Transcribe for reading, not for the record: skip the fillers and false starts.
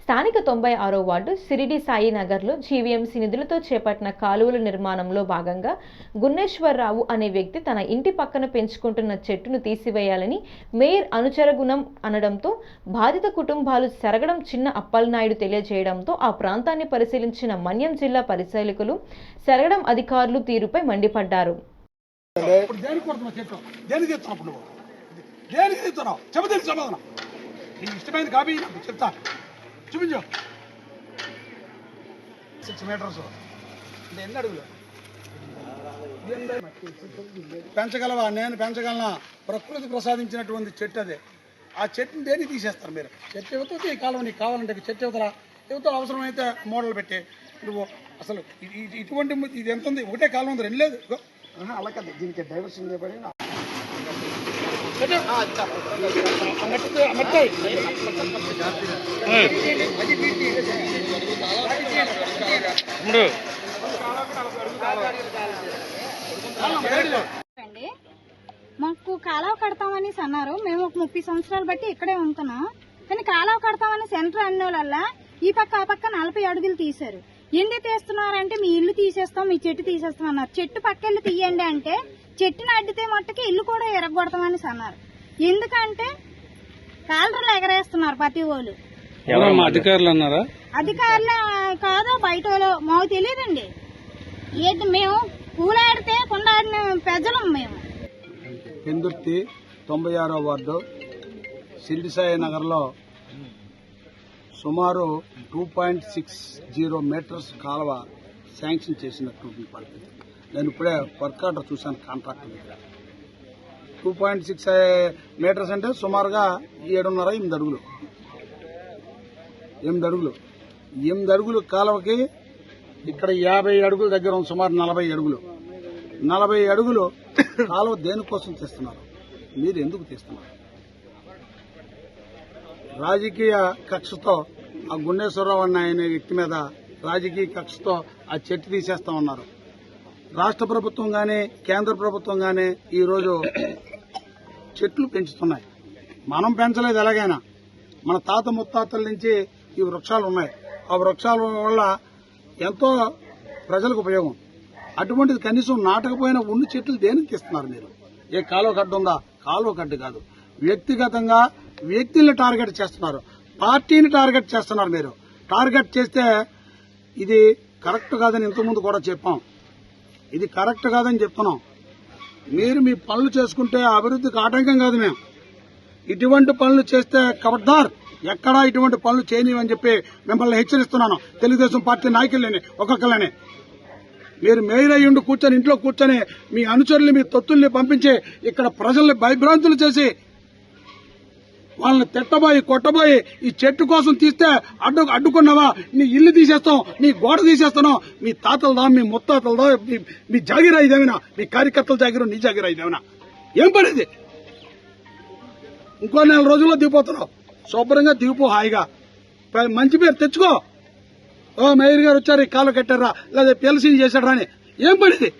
స్థానిక 96వ వార్డు సిరిడి సాయి నగర్లో జీవీఎంసీ నిధులతో చేపట్టిన కాలువల నిర్మాణంలో భాగంగా గున్నేశ్వరరావు అనే వ్యక్తి తన ఇంటి పక్కన పెంచుకుంటున్న చెట్టును తీసివేయాలని మేయర్ అనుచరగుణం అనడంతో బాధిత కుటుంబాలు సరగడం చిన్న అప్పలనాయుడు తెలియజేయడంతో ఆ ప్రాంతాన్ని పరిశీలించిన మన్యం జిల్లా పరిశీలకులు సరగడం అధికారులు తీరుపై మండిపడ్డారు. చూపించు 6 మీటర్స్ అంటే ఎన్ని అడుగులు పెంచగలవా? నేను పెంచగలనా? ప్రకృతి ప్రసాదించినటువంటి చెట్టు అదే. ఆ చెట్టుని దేనికి తీసేస్తారు మీరు? చెట్టు యువత ఈ కాలం నీకు కావాలంటే చెట్టు యువత అవసరమైతే మోడల్ పెట్టి నువ్వు అసలు ఇటువంటి ఇది ఎంత ఉంది? ఒకటే కాలం ఉంది, రెండు లేదు. అలా కాదు, దీనికి డైవర్షన్ చేయబడి మాకు కాలువ కడతామని అన్నారు. మేము ఒక 30 సంవత్సరాలు బట్టి ఇక్కడే ఉంటున్నాం. కానీ కాలువ కడతామని సెంటర్ అన్న వాళ్ళ ఈ పక్క ఆ పక్క 40 అడుగులు తీశారు. ఎందుకు తీస్తున్నారంటే మీ ఇల్లు తీసేస్తాం, మీ చెట్టు తీసేస్తాం అన్నారు. చెట్టు పక్కెళ్ళి తీయండి అంటే చెట్టుని అడ్డితే మట్టుకి ఇల్లు కూడా ఎరగొడతామని అన్నారు. ఎందుకంటే కాలర్లు ఎగరేస్తున్నారు ప్రతి వాళ్ళు. అధికారులు అన్నారా? అధికారులు కాదో బయట మాకు తెలియదండి. ఏంటి మేము పూలాడితే కొండాడిన ప్రజలం మేము. పెందుర్తి 96వ వార్డు సిరిడి సాయి నగర్లో సుమారు 2.60 మీటర్స్ కాలువ శాంక్షన్ చేసినట్టు పడుతుంది. నేను ఇప్పుడే వర్క్ ఆర్డర్ చూశాను కాంట్రాక్టర్ దగ్గర. 2.6 మీటర్స్ అంటే సుమారుగా 7.5-8 అడుగులు. 8 అడుగులు కాలువకి ఇక్కడ 50 అడుగుల దగ్గర ఉంది, సుమారు 40 అడుగులు. 40 అడుగులు కాలువ దేనికోసం తీస్తున్నారు? మీరు ఎందుకు తీస్తున్నారు? రాజకీయ కక్షతో ఆ గున్నేశ్వరరావు అనే వ్యక్తి మీద రాజకీయ కక్షతో ఆ చెట్టు తీసేస్తా ఉన్నారు. రాష్ట్ర ప్రభుత్వం గానీ కేంద్ర ప్రభుత్వం గానీ ఈరోజు చెట్లు పెంచుతున్నాయి. మనం పెంచలేదు. ఎలాగైనా మన తాత ముత్తాతల నుంచి ఈ వృక్షాలు ఉన్నాయి. ఆ వృక్షాల వల్ల ఎంతో ప్రజలకు ఉపయోగం. అటువంటిది కనీసం నాటకపోయిన ఉన్న చెట్లు దేనికి తీస్తున్నారు మీరు? ఏ కాలువ కట్టు ఉందా? కాలువ కట్టు కాదు, వ్యక్తిగతంగా వ్యక్తుల్ని టార్గెట్ చేస్తున్నారు, పార్టీని టార్గెట్ చేస్తున్నారు. మీరు టార్గెట్ చేస్తే ఇది కరెక్ట్ కాదని ఇంతకుముందు కూడా చెప్పాం. ఇది కరెక్ట్ కాదని చెప్తున్నాం. మీరు మీ పనులు చేసుకుంటే అభివృద్ధికి ఆటంకం కాదు. మేము ఇటువంటి పనులు చేస్తే ఖబర్దార్, ఎక్కడా ఇటువంటి పనులు చేయనివని చెప్పి మిమ్మల్ని హెచ్చరిస్తున్నాను. తెలుగుదేశం పార్టీ నాయకులని ఒక్కొక్కలని మీరు మేయర్ అయ్యుండి కూర్చొని ఇంట్లో కూర్చొని మీ అనుచరులు మీ తొత్తుల్ని పంపించి ఇక్కడ ప్రజల్ని భయభ్రాంతులు చేసి వాళ్ళని తిట్టబోయి కొట్టబోయి ఈ చెట్టు కోసం తీస్తే అడ్డుకున్నావా? నీ ఇల్లు తీసేస్తాం, నీ గోడ తీసేస్తున్నాం. మీ తాతలదా, మీ ముత్తాతలదా, మీ జాగిరా ఇదేమైనా? మీ కార్యకర్తల జాగిరా, నీ జాగిరా ఇదేమైనా? ఏం పనిది? ఇంకో 4 రోజుల్లో దిగిపోతున్నావు. శుభ్రంగా దిగిపో, హాయిగా మంచి పేరు తెచ్చుకో. మేయర్ గారు వచ్చారు, ఈ కాలు కట్టారా లేదా పిఎల్సీ చేశారా అని. ఏం పనిది?